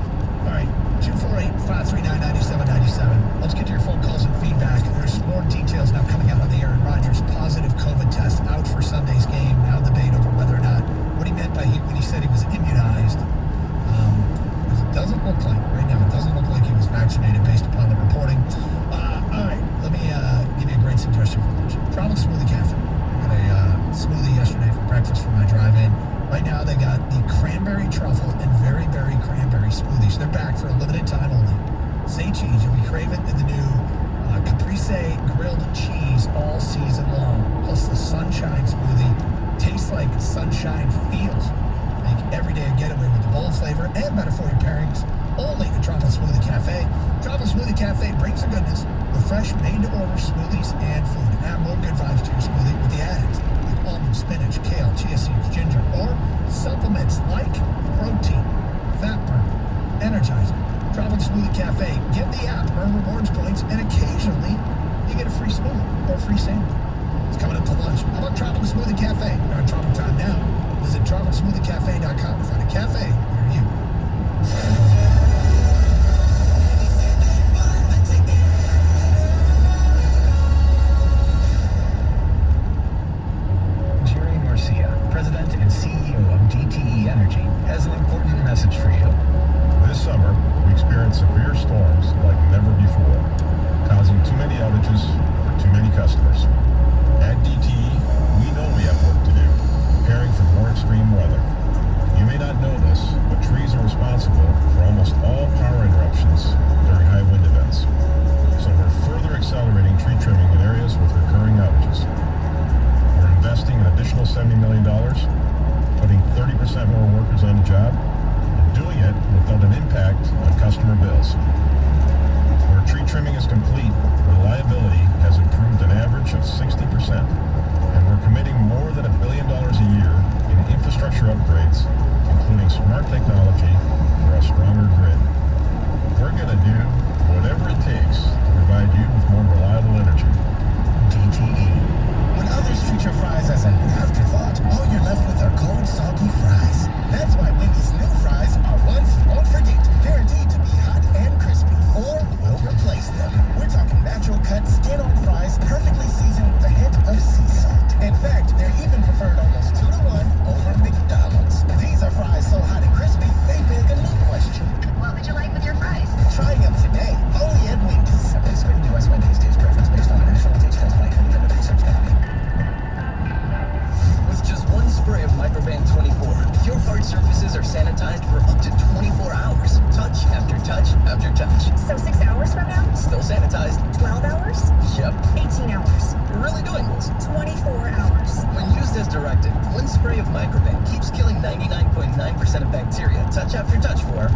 All right, 248-539-9797. Let's get to your phone calls and feedback. There's more details now coming out on the Aaron Rodgers positive COVID test out for Sunday's game. Now debate over whether or not what he meant by when he said he was immunized. It doesn't look like, right now, it doesn't look like he was vaccinated based upon the reporting. All right, let me give you a great suggestion for lunch. Tropical Smoothie Cafe. I got a smoothie yesterday for breakfast for my drive-in. Right now, they got the cranberry truffle and very berry cranberry smoothies. They're back for a limited time only. Say cheese, you'll be craving the new Caprese grilled cheese all season long. Plus the sunshine smoothie tastes like sunshine feels. Make every day a getaway with the bold flavor and better for your pairings. Only at Tropical Smoothie Cafe. Tropical Smoothie Cafe brings the goodness with fresh, made-to-order smoothies and food. Add more good vibes to your smoothie with the add-ins like almond, spinach, kale, chia seeds, ginger, or supplements like protein, fat burn, energizer. Tropical Smoothie Cafe. Get the app, earn rewards points, and occasionally you get a free smoothie or a free sandwich. It's coming up to lunch. How about Tropical Smoothie Cafe? They're on Tropical Time now. Visit tropicalsmoothiecafe.com to find a cafe near you. President and CEO of DTE Energy, has an important message for you. This summer, we experienced severe storms like never before, causing too many outages for too many customers. At DTE, we know we have work to do, preparing for more extreme weather. You may not know this, but trees are responsible for almost all power interruptions during high wind events. So we're further accelerating tree trimming in areas with recurring outages. Investing an additional $70 million, putting 30% more workers on the job, and doing it without an impact on customer bills. Where tree trimming is complete, reliability has improved an average of 60%, and we're committing more than $1 billion a year in infrastructure upgrades, including smart technology for a stronger grid. We're going to do whatever it takes to provide you with more reliable energy. DTE. When others treat your fries as an afterthought, all you're left with are cold, soggy fries. That's why Wendy's new fries are ones you won't forget, guaranteed to be hot and crispy, or we'll replace them. We're talking natural cut, skin-on fries, perfectly seasoned with a hint of sea salt. In fact, they're even preferred almost 2-to-1 over McDonald's. These are fries so hot and crispy, they beg a new question. What would you like with your fries? Try them today, only at Wendy's. Participating U.S. Wendy's taste preference based on a national taste test by independent research company. With just one spray of Microban 24, your hard surfaces are sanitized for up to 24 hours. Touch after touch after touch. So 6 hours from now? Still sanitized. 12 hours? Yep. 18 hours. Really? really doing this? 24 hours. When used as directed, one spray of Microban keeps killing 99.9% of bacteria touch after touch for,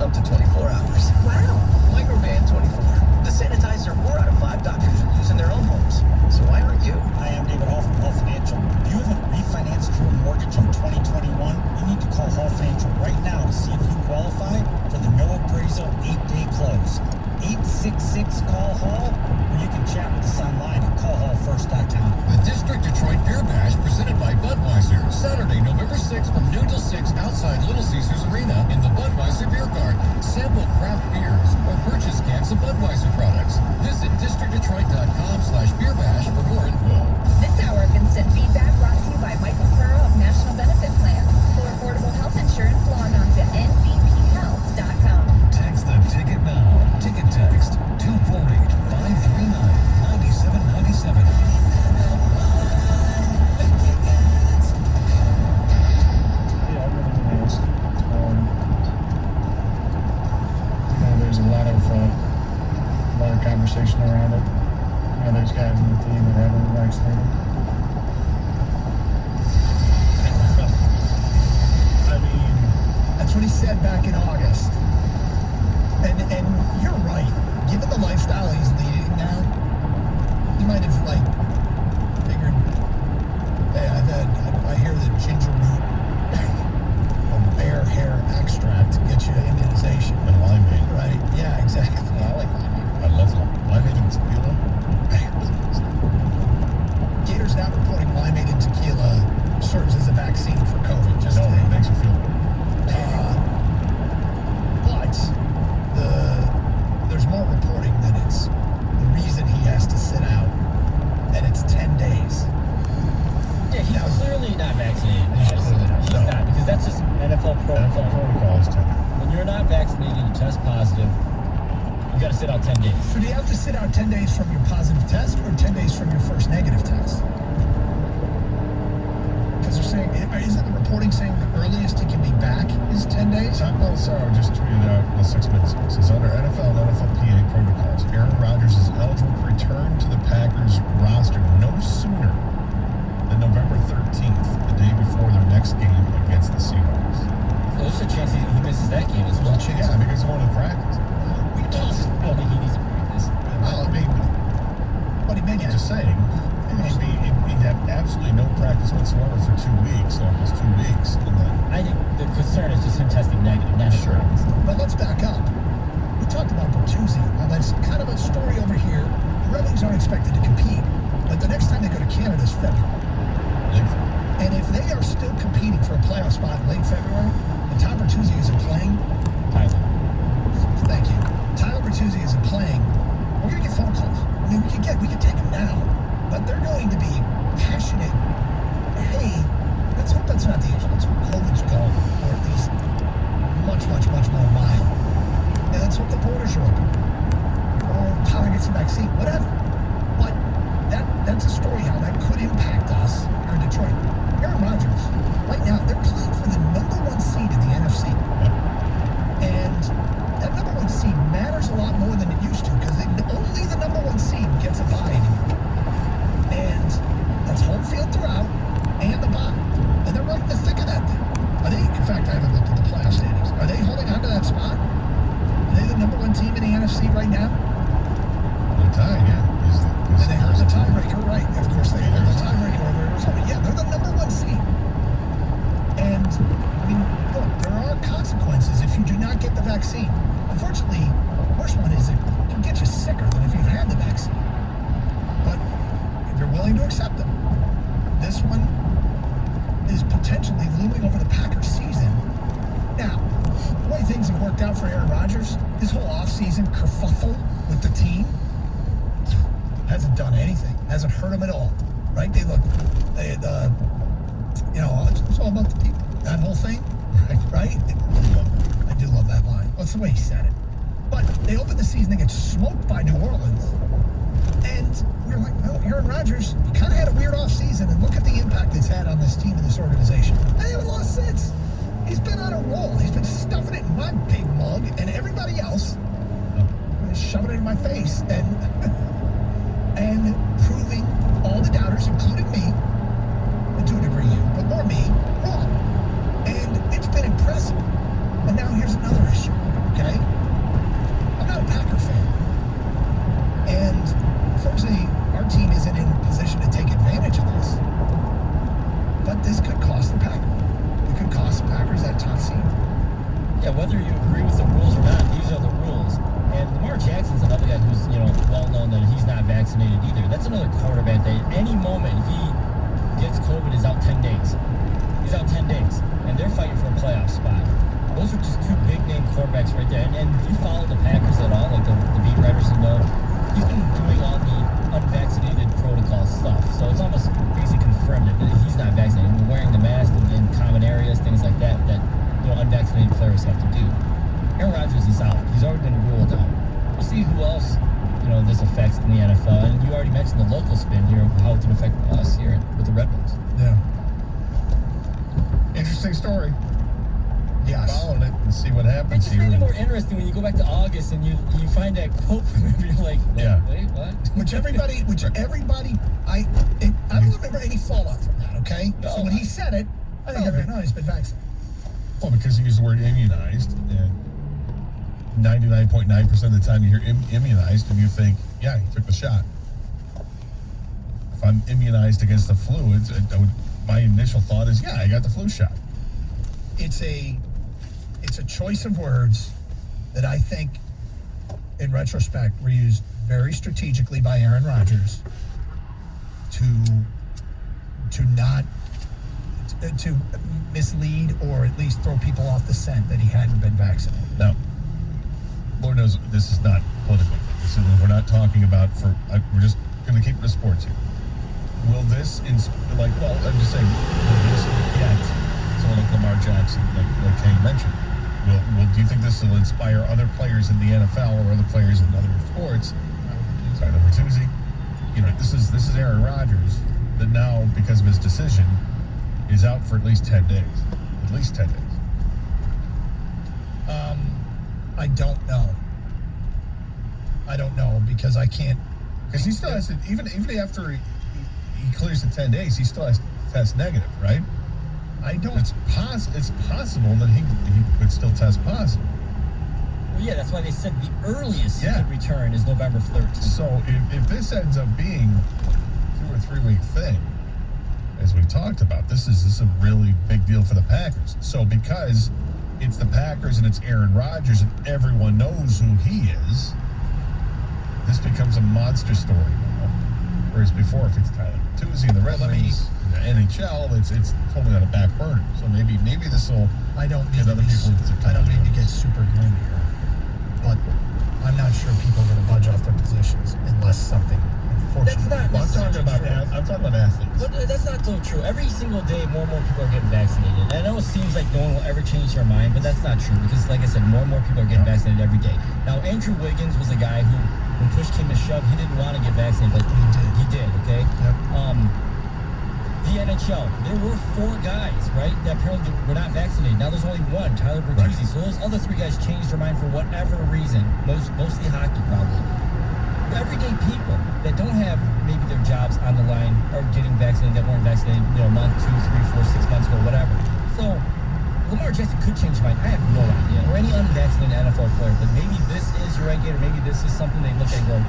up to 24 hours. Wow. Microban 24. The sanitizer 4 out of 5 doctors use in their own homes. So why aren't you? Hi, I'm David Hall from Hall Financial. If you haven't refinanced your mortgage in 2021, you need to call Hall Financial right now to see if you qualify for the no appraisal 8-day close. 866-CALL-HALL, or you can chat with us online at callhallfirst.com. The District Detroit Beer Bash presented by Budweiser. Saturday, November 6th from noon till 6 outside Little Caesars Arena in the Budweiser Beer Garden. Sample craft beers or purchase cans of Budweiser products. Visit districtdetroit.com/beerbash for more info. This hour of instant feedback brought to you by Michael Pearl of National Benefit Plans. For affordable health insurance, log on to nbphealth.com. Text the ticket now. Ticket text 248-539-9797. Yeah, I'm really amazed. There's a lot of conversation around it. There's guys in the team that haven't vaccinated. I mean, that's what he said back in August. And you're right. Given the lifestyle he's leading now, he might have figured, hey, I hear that ginger root or bear hair extract gets you immunization. And limeade. Right? Yeah, exactly. I like limeade. I love limeade and tequila. Gators now reporting limeade and tequila serves as a vaccine for COVID. Just it makes you feel good. But there's more reporting that it's the reason he has to sit out, and it's 10 days. Yeah, he's clearly not vaccinated. He's not, because that's just NFL protocol. NFL protocol is 10. When you're not vaccinated, you test positive, you got to sit out 10 days. So do you have to sit out 10 days from your positive test or 10 days from your first negative test? Because they're saying, isn't the reporting saying the earliest he can be back is 10 days? Tom Pelissero just tweeted out in 6 minutes ago. It says, under NFL and NFLPA protocols, Aaron Rodgers is eligible to return to the Packers roster no sooner than November 13th, the day before their next game against the Seahawks. So there's a chance he misses that game as well. Yeah, because he's going to practice. I don't think he needs to practice. Well, I mean, what he meant, just saying, he'd have absolutely no practice whatsoever for 2 weeks, almost 2 weeks. And then I think the concern is just him testing negative. Not sure. But let's back up. We talked about Bertuzzi. Now that's kind of a story over here. The Red Wings aren't expected to compete, but the next time they go to Canada is February. And if they are still competing for a playoff spot in late February, and Tom Bertuzzi isn't playing, thank you. Tyler Bertuzzi isn't playing, we're going to get phone calls. I mean, we can take them now, but they're going to be passionate. Hey, let's hope that's not the issue. Let's hope COVID's gone, or at least much, much, much more mild. And let's hope the borders are open. Or Tyler gets a vaccine, whatever. But that's a story how that could impact us here in Detroit. Aaron Rodgers, right now, they're playing for the #1 seed in the NFC. And that #1 seed matters a lot more than it used to because only the #1 seed gets a bye anymore. And that's home field throughout and the bye. And they're right in the thick of that thing. Are they, in fact, I haven't looked at the playoff standings. Are they holding on to that spot? Are they the #1 team in the NFC right now? they're tied, yeah. And they hold the tiebreaker, right? Of course, they hold the tiebreaker over Arizona. Yeah, they're the #1 seed. And, I mean, look, there are consequences if you do not get the vaccine. Unfortunately, the worst one is it can get you sicker than if you've had the vaccine. But if you're willing to accept them, this one is potentially looming over the Packers season. Now, the way things have worked out for Aaron Rodgers, his whole offseason kerfuffle with the team hasn't done anything, hasn't hurt him at all, right? It's all about the people. That whole thing, right? I do love that line. That's the way he said it. But they opened the season, they get smoked by New Orleans. And we're like, well, Aaron Rodgers, he kind of had a weird offseason, and look at the impact it's had on this team and this organization. They haven't lost since. He's been on a roll. He's been stuffing it in my big mug, and everybody else shoving it in my face, and proving unvaccinated either. That's another quarterback that at any moment, if he gets COVID, is out 10 days. He's out 10 days, and they're fighting for a playoff spot. Those are just two big-name quarterbacks right there. And if you follow the Packers at all, like the beat writers know, he's been doing all the unvaccinated protocol stuff. So it's almost basically confirmed that he's not vaccinated. And wearing the mask in common areas, things like that, unvaccinated players have to do. Aaron Rodgers is out. He's already been ruled out. We'll see who else, this affects in the NFL. And you already mentioned the local spin here of how it can affect us here with the Red Bulls. Yeah. Interesting story. Yes. Following it and see what happens. It just made it more interesting when you go back to August and you find that quote from him. You're like, wait, what? Which everybody, I don't remember any fallout from that. Okay. No. So when he said it, I think everyone knows he's been vaccinated. Well, because he used the word immunized, and 99.9% of the time you hear immunized, and you think, yeah, he took the shot. If I'm immunized against the flu, my initial thought is, yeah, I got the flu shot. It's a choice of words that I think, in retrospect, were used very strategically by Aaron Rodgers to mislead or at least throw people off the scent that he hadn't been vaccinated. Now, Lord knows this is not political. We're not talking about we're just going to keep it to sports here. Will this, I'm just saying, will this get someone like Lamar Jackson, like Kay mentioned? Do you think this will inspire other players in the NFL or other players in other sports? Sorry, number twosie. This is Aaron Rodgers that now, because of his decision, is out for at least 10 days. At least 10 days. I don't know. I don't know because I can't. Because he still has to, even after he clears the 10 days, he still has to test negative, right? It's possible that he could still test positive. Well, yeah, that's why they said the earliest he could return is November 13th. So if this ends up being a 2 or 3 week thing, as we talked about, this is a really big deal for the Packers. So because it's the Packers and it's Aaron Rodgers and everyone knows who he is, this becomes a monster story now. Whereas before, if it's kind of Tuesday in the Red Wings, the NHL, it's totally on a back burner. So maybe this will get other people to I don't mean to get super gloomy here, but I'm not sure people are going to budge off their positions unless something. That's not necessarily I'm talking about athletes. But that's not so true. Every single day, more and more people are getting vaccinated. And I know it seems like no one will ever change their mind, but that's not true because, like I said, more and more people are getting vaccinated every day. Now, Andrew Wiggins was a guy who, when push came to shove, he didn't want to get vaccinated, but he did, okay? Yep. The NHL, there were 4 guys, right, that apparently were not vaccinated. Now there's only 1, Tyler Bertuzzi. Right. So those other 3 guys changed their mind for whatever reason, mostly hockey probably. Everyday people that don't have maybe their jobs on the line are getting vaccinated that weren't vaccinated, a month, 2, 3, 4, 6 months ago, whatever. So Lamar Jackson could change his mind. I have no idea. Or any unvaccinated NFL player, but maybe this is your idea, or maybe this is something they look at and go,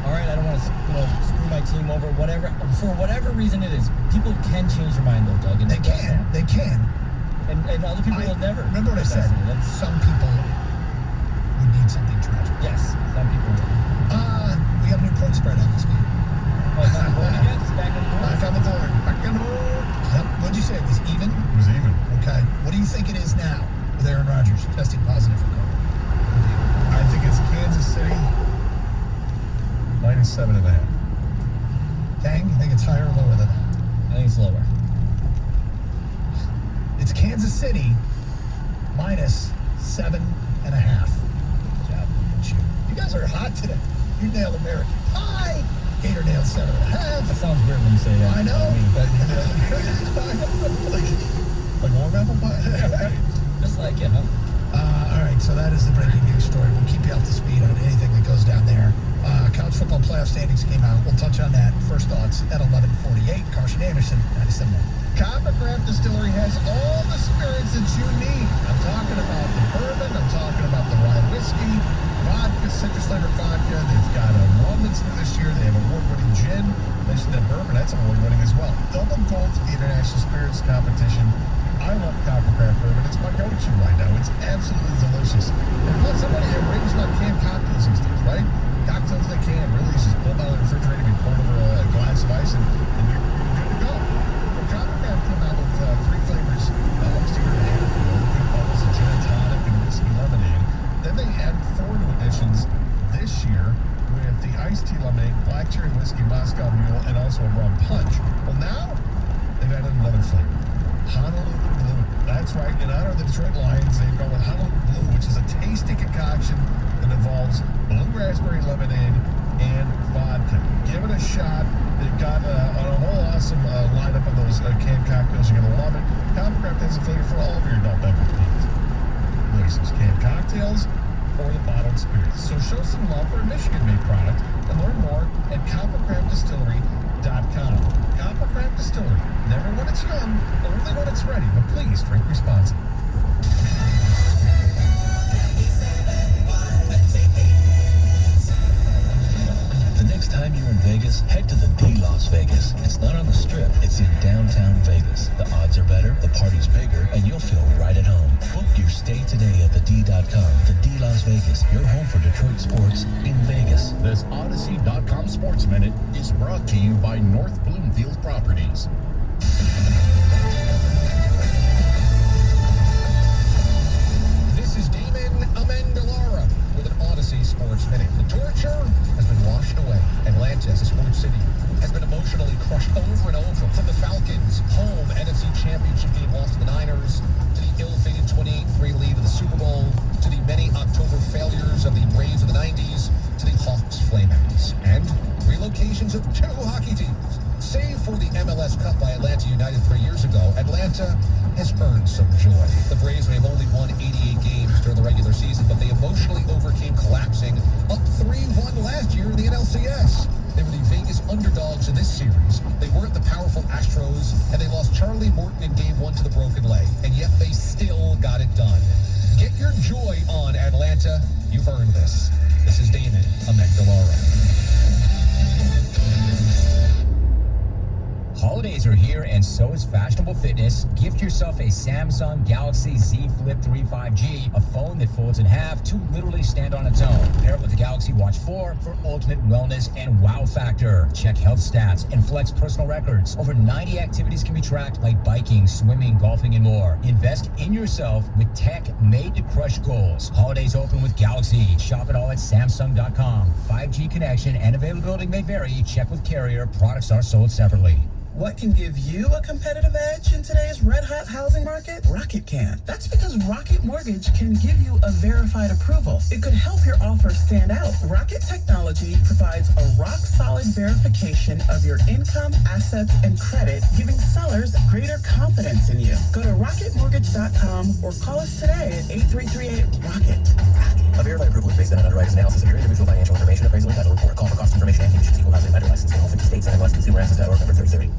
all right, I don't want to screw my team over, whatever. For whatever reason it is, people can change their mind though, Doug. And They can. And other people will never. Remember what I said? Some people would need something tragic. Yes, some people would. We got a new point spread on this game. Oh, it's on the board again? It's back on the board? Back on the board. Back on the board. Yep. What'd you say? It was even? It was even. Okay. What do you think it is now with Aaron Rodgers testing positive for COVID? I think it's Kansas City -7.5. Kang, you think it's higher or lower than that? I think it's lower. It's Kansas City -7.5. Good job. You guys are hot today. You nailed American Pie. Gator nailed 7.5. That sounds weird when you say that. I know. Like warm apple pie? Just like it, huh? All right, so that is the breaking news story. We'll keep you up to speed on anything that goes down there. College football playoff standings came out. We'll touch on that. First thoughts at 11:48. Carson Anderson, 97. Copper Craft Distillery has all the spirits that you need. I'm talking about the bourbon. I'm talking about the rye whiskey, vodka, citrus flavored vodka. They've got a rum that's new this year. They have award-winning gin. Mentioned that bourbon, that's award-winning as well. Double gold to the International Spirits Competition. I love Copper Craft bourbon. It's my go-to right now. It's absolutely delicious. And plus, everybody raves about canned cocktails these days, right? Cocktails they can really is just pull out lemonade, black cherry whiskey, Moscow Mule, and also a rum punch. Well, now they've added another flavor. Honolulu Blue. That's right. In honor of the Detroit Lions, they've gone with Honolulu Blue, which is a tasty concoction that involves blue raspberry lemonade and vodka. Give it a shot. They've got a whole awesome lineup of those canned cocktails. You're going to love it. Coppercraft has a flavor for all of your adult beverage needs. Whether it's canned cocktails or the bottled spirits. So show some love for a Michigan-made product and learn more at coppercraftdistillery.com. Coppercraft Distillery. Never when it's young, only when it's ready. But please drink responsibly. The next time you're in Vegas, head to the D Las Vegas. It's not on the Strip, it's in downtown Vegas. The odds are better, the party's bigger, and you'll feel right at home. Book your stay today at thed.com. The D Las Vegas, your home for Detroit sports in Vegas. This Odyssey.com Sports Minute is brought to you by North Bloomfield Properties. This is Damon Amendolara with an Odyssey Sports Minute. The torture has been washed away. Atlanta, as a sports city, has been emotionally crushed over and over. From the Falcons' home NFC Championship game loss to the Niners, to the ill-fated 28-3 lead of the Super Bowl, to the many October failures of the Braves of the 90s, to the Hawks flameouts, and relocations of 2 hockey teams. Save for the MLS Cup by Atlanta United 3 years ago, Atlanta has earned some joy. The Braves may have only won 88 games during the regular season, but they emotionally overcame collapsing up 3-1 last year in the NLCS. They were the Vegas underdogs in this series. They weren't the powerful Astros, and they lost Charlie Morton in Game 1 to the broken leg, and yet they still got it done. Get your joy on, Atlanta. You've earned this. This is Damon Amendolara. Holidays are here, and so is fashionable fitness. Gift yourself a Samsung Galaxy Z Flip 3 5G, a phone that folds in half to literally stand on its own. Pair it with the Galaxy Watch 4 for ultimate wellness and wow factor. Check health stats and flex personal records. Over 90 activities can be tracked, like biking, swimming, golfing, and more. Invest in yourself with tech made to crush goals. Holidays open with Galaxy. Shop it all at Samsung.com. 5G connection and availability may vary. Check with carrier. Products are sold separately. What can give you a competitive edge in today's red-hot housing market? Rocket can. That's because Rocket Mortgage can give you a verified approval. It could help your offer stand out. Rocket Technology provides a rock-solid verification of your income, assets, and credit, giving sellers greater confidence in you. Go to rocketmortgage.com or call us today at 8338-ROCKET. A verified approval is based on an underwriter's analysis of your individual financial information, appraisal, and title report. Call for cost information and conditions. Equal housing lender license in all 50 states. NMLS ConsumerAccess.org number 3030.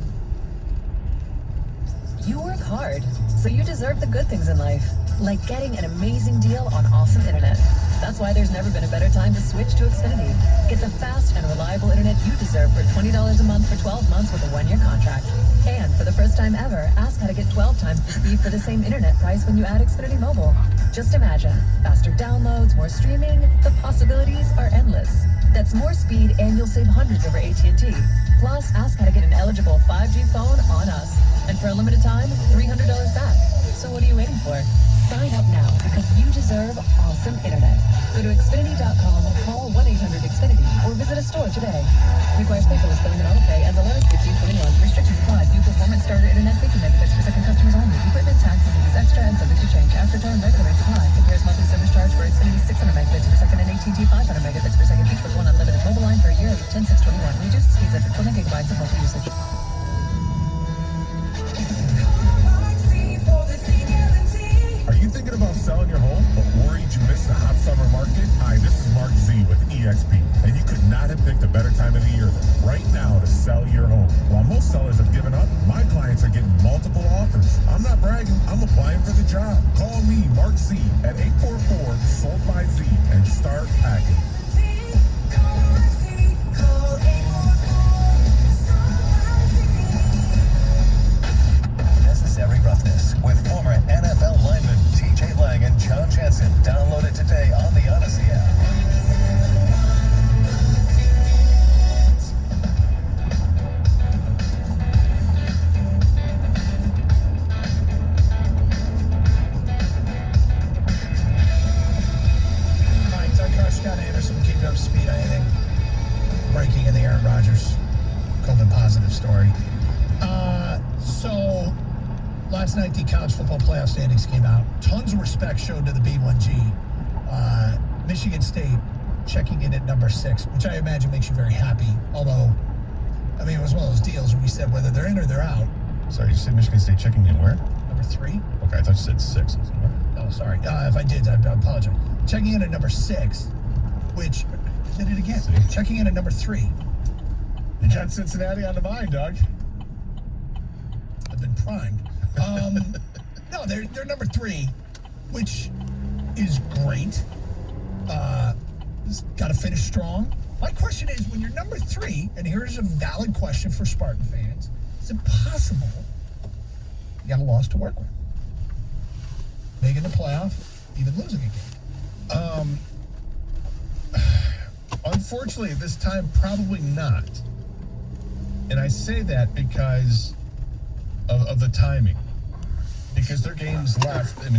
You work hard, so you deserve the good things in life, like getting an amazing deal on awesome internet. That's why there's never been a better time to switch to Xfinity. Get the fast and reliable internet you deserve for $20 a month for 12 months with a 1-year contract. And for the first time ever, ask how to get 12 times the speed for the same internet price when you add Xfinity Mobile. Just imagine, faster downloads, more streaming, the possibilities are endless. That's more speed, and you'll save hundreds over AT&T. Plus, ask how to get an eligible 5G phone on us. And for a limited time, $300 back. So what are you waiting for? Sign up now, because you deserve awesome internet. Go to Xfinity.com, call 1-800-XFINITY, or visit a store today. Requires paperless billing and auto pay. Ends 11/15/21. Restrictions apply. New performance starter internet 50 megabits per second customers only. Equipment, taxes, and fees extra and subject to change. After term, regular rates apply. Compares monthly service charge for Xfinity 600 megabits per second and AT&T 500 megabits per second, each with one unlimited mobile line for a year. 10/6/21. Reduced speeds after 20 gigabytes of monthly usage. Are you thinking about selling your home, but worried you missed the hot summer market? Hi, this is Mark Z with eXp, and you could not have picked a better time of the year than right now to sell your home. While most sellers have given up, my clients are getting multiple offers. I'm not bragging, I'm applying for the job. Call me, Mark Z, at 844-SOLD-BY-Z and start packing. Necessary Roughness with former NFL lineman TJ Lang and John Jansen. Download it today on the Odyssey app. Aaron Rodgers COVID positive story. So last night the college football playoff standings came out. Tons of respect showed to the B1G. Michigan State checking in at number 6, which I imagine makes you very happy. Although, I mean, it was one of those deals where we said whether they're in or they're out. Sorry, you said Michigan State checking in where? Number 3. Okay, I thought you said 6. Oh, sorry. If I did, I apologize. Checking in at number 6, which did it again. See? Checking in at number 3. You got Cincinnati on the mind, Doug. I've been primed. No, they're number 3, which is great. Got to finish strong. My question is, when you're number 3, and here's a valid question for Spartan fans, is it possible you got a loss to work with? Making the playoff, even losing a game. Unfortunately, this time, probably not. And I say that because of the timing. Because their games left. I mean,